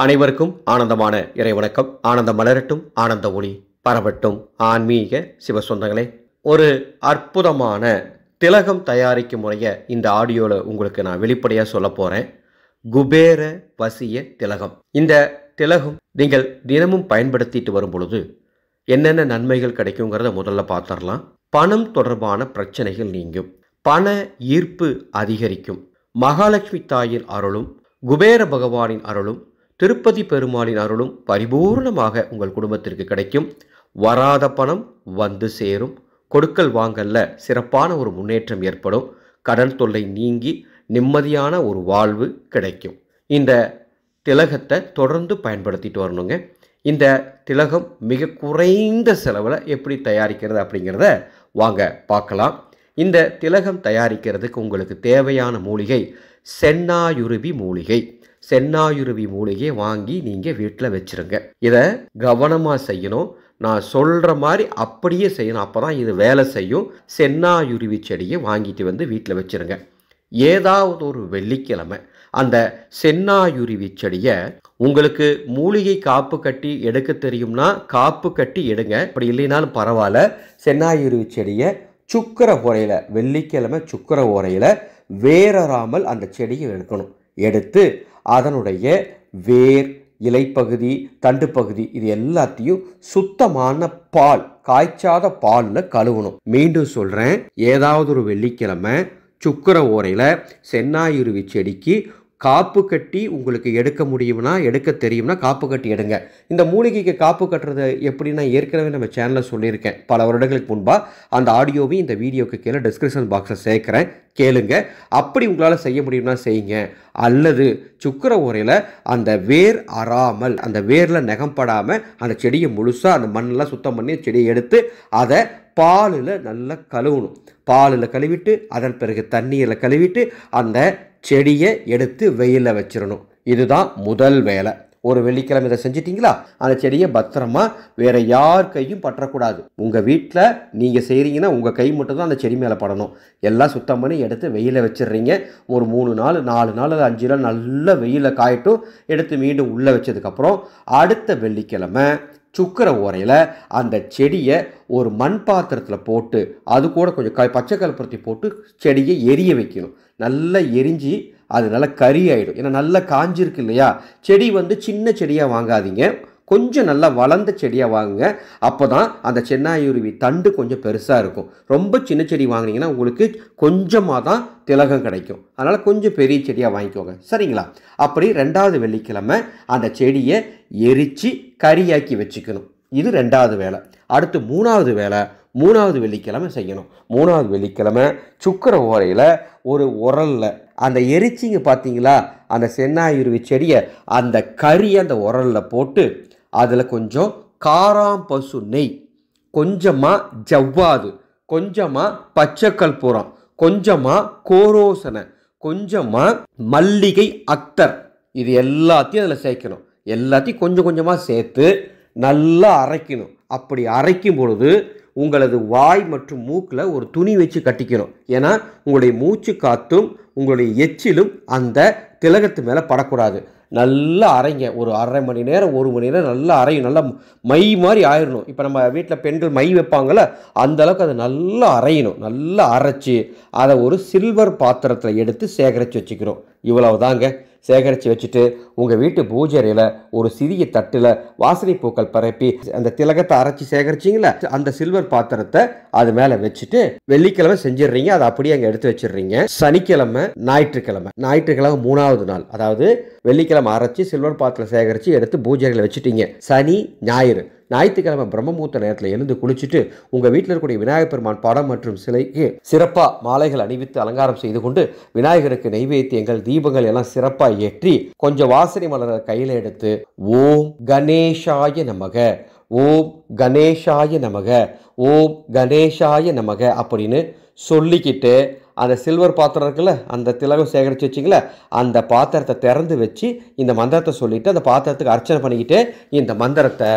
அனைவருக்கும் ஆனந்தமான இறைவணக்கம். ஆனந்தம் மலரட்டும், ஆனந்த ஒளி பரவட்டும். ஆன்மீக சிவசொந்தங்களே, ஒரு அற்புதமான திலகம் தயாரிக்கும் முறையை இந்த ஆடியோவில் உங்களுக்கு நான் வெளிப்படையாக சொல்ல போகிறேன். குபேர வசிய திலகம். இந்த திலகம் நீங்கள் தினமும் பயன்படுத்திட்டு வரும் பொழுது என்னென்ன நன்மைகள் கிடைக்குங்கிறத முதல்ல பார்த்துடலாம். பணம் தொடர்பான பிரச்சனைகள் நீங்கும், பண ஈர்ப்பு அதிகரிக்கும், மகாலட்சுமி தாயின் அருளும், குபேர பகவானின் அருளும், திருப்பதி பெருமாளின் அருளும் பரிபூர்ணமாக உங்கள் குடும்பத்திற்கு கிடைக்கும். வராத பணம் வந்து சேரும், கொடுக்கல் வாங்கல்ல சிறப்பான ஒரு முன்னேற்றம் ஏற்படும், கடன் தொல்லை நீங்கி நிம்மதியான ஒரு வாழ்வு கிடைக்கும். இந்த திலகத்தை தொடர்ந்து பயன்படுத்திட்டு வரணுங்க. இந்த திலகம் மிக குறைந்த செலவில் எப்படி தயாரிக்கிறது அப்படிங்கிறத வாங்க பார்க்கலாம். இந்த திலகம் தயாரிக்கிறதுக்கு உங்களுக்கு தேவையான மூலிகை சென்னாயுருவி மூலிகை. சென்னாயுருவி மூலிகையை வாங்கி நீங்கள் வீட்டில் வச்சுருங்க. இதை கவனமாக செய்யணும். நான் சொல்கிற மாதிரி அப்படியே செய்யணும், அப்போ தான் இது வேலை செய்யும். சென்னாயுருவி செடியை வாங்கிட்டு வந்து வீட்டில் வச்சுருங்க. ஏதாவது ஒரு வெள்ளிக்கிழமை அந்த சென்னாயுருவி செடியை, உங்களுக்கு மூலிகை காப்பு கட்டி எடுக்க தெரியும்னா காப்பு கட்டி எடுங்க, அப்படி இல்லைனாலும் பரவாயில்ல. சென்னாயுருவி செடியை சுக்கர ஓரையில், வெள்ளிக்கிழமை சுக்கர ஓரையில் வேறாமல் அந்த செடியை எடுக்கணும். எடுத்து அதனுடைய வேர், இலைப்பகுதி, தண்டு பகுதி இது எல்லாத்தையும் சுத்தமான பால், காய்ச்சாத பாலில் கழுவணும். மீண்டும் சொல்கிறேன், ஏதாவது ஒரு வெள்ளிக்கிழமை சுக்கர ஓரையில் சென்னாயுருவி செடிக்கு காப்பு கட்டி உங்களுக்கு எடுக்க முடியும்னா, எடுக்க தெரியும்னா காப்பு கட்டி எடுங்க. இந்த மூலிகைக்கு காப்பு கட்டுறது எப்படின்னா ஏற்கனவே நம்ம சேனலில் சொல்லியிருக்கேன் பல வருடங்களுக்கு முன்பாக. அந்த ஆடியோவையும் இந்த வீடியோக்கு கீழே டிஸ்கிரிப்ஷன் பாக்ஸில் சேர்க்குறேன், கேளுங்க. அப்படி உங்களால் செய்ய முடியும்னா செய்யுங்க. அல்லது சுக்கர ஓரையில் அந்த வேர் அறாமல், அந்த வேரில் நெகம்படாமல் அந்த செடியை முழுசாக அந்த மண்ணெல்லாம் சுத்தம் பண்ணி செடியை எடுத்து அதை பாலில் நல்லா கழுவணும். பாலில் கழுவிட்டு அதன் பிறகு தண்ணீரில் கழுவிட்டு அந்த செடியை எடுத்து வெயிலில் வச்சிடணும். இதுதான் முதல் வேலை. ஒரு வெள்ளிக்கிழமை இதை செஞ்சிட்டிங்களா, அந்த செடியை பத்திரமா வேறு யார் கையும் பற்றக்கூடாது. உங்கள் வீட்டில் நீங்கள் செய்கிறீங்கன்னா உங்கள் கை மட்டும் தான் அந்த செடி மேலே படணும். எல்லாம் சுத்தம் பண்ணி எடுத்து வெயிலில் வச்சிடுறீங்க. ஒரு 3 நாள் 4 நாள் 5 நாள் நல்லா வெயிலில் காயட்டும். எடுத்து மீண்டும் உள்ளே வச்சதுக்கப்புறம் அடுத்த வெள்ளிக்கிழமை சுக்கர ஓரையில் அந்த செடியை ஒரு மண் பாத்திரத்தில் போட்டு அது கூட கொஞ்சம் பச்சை கற்பூரத்தை போட்டு செடியை எரிய வைக்கணும். நல்லா எரிஞ்சு அது நல்லா கறி ஆகிடும். ஏன்னா நல்லா காஞ்சிருக்கு இல்லையா. செடி சின்ன செடியாக வாங்காதீங்க, கொஞ்சம் நல்லா வளர்ந்த செடியாக வாங்குங்க. அப்போ தான் அந்த சென்னாயுருவி தண்டு கொஞ்சம் பெருசாக இருக்கும். ரொம்ப சின்ன செடி வாங்கினீங்கன்னா உங்களுக்கு கொஞ்சமாக தான் திலகம் கிடைக்கும். அதனால் கொஞ்சம் பெரிய செடியாக வாங்கிக்கோங்க, சரிங்களா? அப்படி 2வது வெள்ளிக்கிழமை அந்த செடியை எரித்து கறியாக்கி வச்சுக்கணும். இது 2வது வேலை. அடுத்து 3வது வேலை, 3வது வெள்ளிக்கிழமை செய்யணும். 3வது வெள்ளிக்கிழமை சுக்கர ஓரையில் ஒரு உரலில் அந்த எரிச்சிங்க பார்த்தீங்களா, அந்த சென்னாயுருவி செடியை அந்த கறியை அந்த உரலில் போட்டு அதில் கொஞ்சம் காராம்பசு நெய், கொஞ்சமாக ஜவ்வாது, கொஞ்சமாக பச்சை கற்பூரம், கொஞ்சமாக கோரோசனை, கொஞ்சமாக மல்லிகை அத்தர், இது எல்லாத்தையும் அதில் சேர்க்கணும். எல்லாத்தையும் கொஞ்சம் கொஞ்சமாக சேர்த்து நல்லா அரைக்கணும். அப்படி அரைக்கும் பொழுது உங்களது வாய் மற்றும் மூக்கில் ஒரு துணி வச்சு கட்டிக்கணும். ஏன்னா உங்களுடைய மூச்சு காற்றும் உங்களுடைய எச்சிலும் அந்த திலகத்து மேலே படக்கூடாது. நல்லா அரைங்க. ஒரு 1/2 மணி நேரம் 1 மணி நேரம் நல்லா அரையும். நல்லா மை மாதிரி ஆயிடணும். இப்போ நம்ம வீட்டில் பெண்கள் மை வைப்பாங்கள்ல, அந்தளவுக்கு அதை நல்லா அரையணும். நல்லா அரைச்சி அதை ஒரு சில்வர் பாத்திரத்தில் எடுத்து சேகரித்து வச்சுக்கிறோம். இவ்வளவு தாங்க. சேகரித்து வச்சுட்டு உங்கள் வீட்டு பூஜையில் ஒரு சிறிய தட்டில் வாசனை பூக்கள் பரப்பி அந்த திலகத்தை அரைச்சி சேகரிச்சிங்களா, அந்த சில்வர் பாத்திரத்தை அது மேலே வச்சுட்டு வெள்ளிக்கிழமை செஞ்சிடுறீங்க. அதை அப்படியே அங்கே எடுத்து வச்சிடுறீங்க. சனிக்கிழமை, ஞாயிற்றுக்கிழமை 3வது நாள், அதாவது வெள்ளிக்கிழமை அரைச்சி சில்வர் பாத்திரம் சேகரித்து எடுத்து பூஜைகளை வச்சுட்டீங்க. சனி, ஞாயிறு, ஞாயிற்றுக்கிழமை பிரம்மமுகூர்த்த நேரத்தில் எழுந்து குளிச்சுட்டு உங்கள் வீட்டில் இருக்கக்கூடிய விநாயகர் பெருமான் படம் மற்றும் சிலைக்கு சிறப்பாக மாலைகள் அணிவித்து அலங்காரம் செய்து கொண்டு விநாயகருக்கு நெய்வேத்தியங்கள், தீபங்கள் எல்லாம் சிறப்பாக ஏற்றி கொஞ்சம் வாசனை மலர்கள் கையில் எடுத்து ஓம் கணேஷாய நமக, ஓம் கணேஷாய நமக, ஓம் கணேஷாய நமக அப்படின்னு சொல்லிக்கிட்டு அந்த சில்வர் பாத்திரம் இருக்குல்ல, அந்த திலகம் சேகரித்து வச்சிங்கள, அந்த பாத்திரத்தை திறந்து வச்சு இந்த மந்திரத்தை சொல்லிவிட்டு அந்த பாத்திரத்துக்கு அர்ச்சனை பண்ணிக்கிட்டு இந்த மந்திரத்தை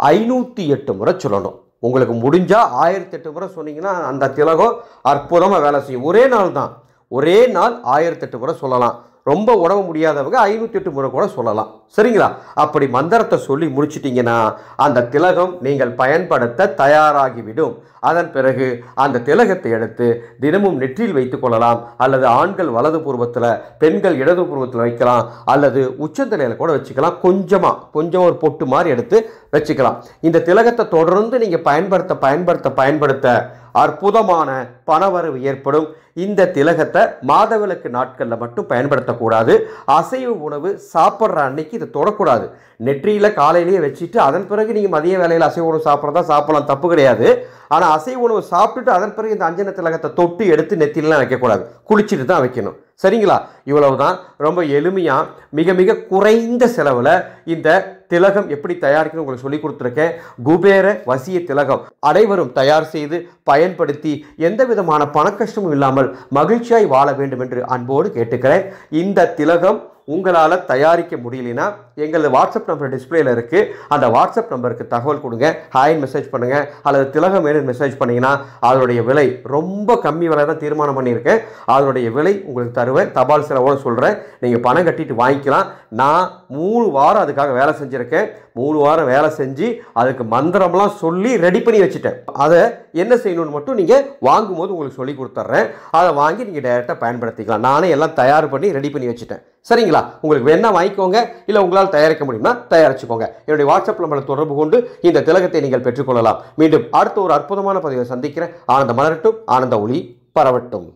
508 முறை சொல்லணும். உங்களுக்கு முடிஞ்சால் 1008 முறை சொன்னீங்கன்னா அந்த திலகம் அற்புதமாக வேலை செய்யும். ஒரே நாள் தான், ஒரே நாள் 1008 முறை சொல்லலாம். ரொம்ப உடம்பு முடியாதவங்க 508 முறை கூட சொல்லலாம். சரிங்களா? அப்படி மந்திரத்தை சொல்லி முடிச்சிட்டிங்கன்னா அந்த திலகம் நீங்கள் பயன்படுத்த தயாராகிவிடும். அதன் பிறகு அந்த திலகத்தை எடுத்து தினமும் நெற்றியில் வைத்துக் கொள்ளலாம். அல்லது ஆண்கள் வலது புருவத்தில், பெண்கள் இடது புருவத்தில் வைக்கலாம். அல்லது உச்சந்தலையில் கூட வச்சுக்கலாம். கொஞ்சம் ஒரு பொட்டு மாதிரி எடுத்து வச்சுக்கலாம். இந்த திலகத்தை தொடர்ந்து நீங்கள் பயன்படுத்த அற்புதமான பணவரவு ஏற்படும். இந்த திலகத்தை மாதவிலக்கு நாட்களில் மட்டும் பயன்படுத்தக்கூடாது. அசைவ உணவு சாப்பிட்ற அன்னைக்கு இதை தொடக்கூடாது. நெற்றியில் காலையிலேயே வச்சுட்டு அதன் பிறகு நீங்கள் மதிய வேலையில் அசைவ உணவு சாப்பிட்றதா சாப்பிடலாம், தப்பு கிடையாது. ஆனால் அசைவ உணவு சாப்பிட்டுட்டு அதன் பிறகு இந்த அஞ்சன திலகத்தை தொட்டு எடுத்து நெத்திலாம் வைக்கக்கூடாது. குளிச்சுட்டு தான் வைக்கணும். சரிங்களா? இவ்வளவுதான். ரொம்ப எளிமையாக மிக மிக குறைந்த செலவில் இந்த திலகம் எப்படி தயாரிக்கணும் உங்களுக்கு சொல்லி கொடுத்துருக்கேன். குபேர வசிய திலகம் அனைவரும் தயார் செய்து பயன்படுத்தி எந்த விதமான பணக்கஷ்டமும் இல்லாமல் மகிழ்ச்சியாய் வாழ வேண்டும் என்று அன்போடு கேட்டுக்கிறேன். இந்த திலகம் உங்களால் தயாரிக்க முடியலனா எங்களது வாட்ஸ்அப் நம்பர் டிஸ்பிளேல இருக்குது. அந்த வாட்ஸ்அப் நம்பருக்கு தகவல் கொடுங்க, ஹாய்ன்னு மெசேஜ் பண்ணுங்கள். அல்லது திலகம் வேணும்னு மெசேஜ் பண்ணிங்கன்னா அதனுடைய விலை ரொம்ப கம்மி விலை தான் தீர்மானம் பண்ணியிருக்கேன். அதனுடைய விலை உங்களுக்கு தருவேன். தபால் செலவோடு சொல்கிறேன். நீங்கள் பணம் கட்டிட்டு வாங்கிக்கலாம். நான் 3 வாரம் அதுக்காக வேலை செஞ்சுருக்கேன். 3 வாரம் வேலை செஞ்சு அதுக்கு மந்திரம்லாம் சொல்லி ரெடி பண்ணி வச்சுட்டேன். அதை என்ன செய்யணும்னு மட்டும் நீங்கள் வாங்கும்போது உங்களுக்கு சொல்லி கொடுத்துட்றேன். அதை வாங்கி நீங்கள் டைரெக்டாக பயன்படுத்திக்கலாம். நானே எல்லாம் தயார் பண்ணி ரெடி பண்ணி வச்சுட்டேன். சரிங்களா? உங்களுக்கு வேணா வாங்கிக்கோங்க, இல்லை உங்களால் தயாரிக்க முடியும்னா தயாரிச்சுக்கோங்க. என்னுடைய வாட்ஸ்அப் நம்பரை தொடர்பு கொண்டு இந்த திலகத்தை நீங்கள் பெற்றுக்கொள்ளலாம். மீண்டும் அடுத்த ஒரு அற்புதமான பதிவை சந்திக்கிறேன். ஆனந்த மலரட்டும், ஆனந்த ஒளி பரவட்டும்.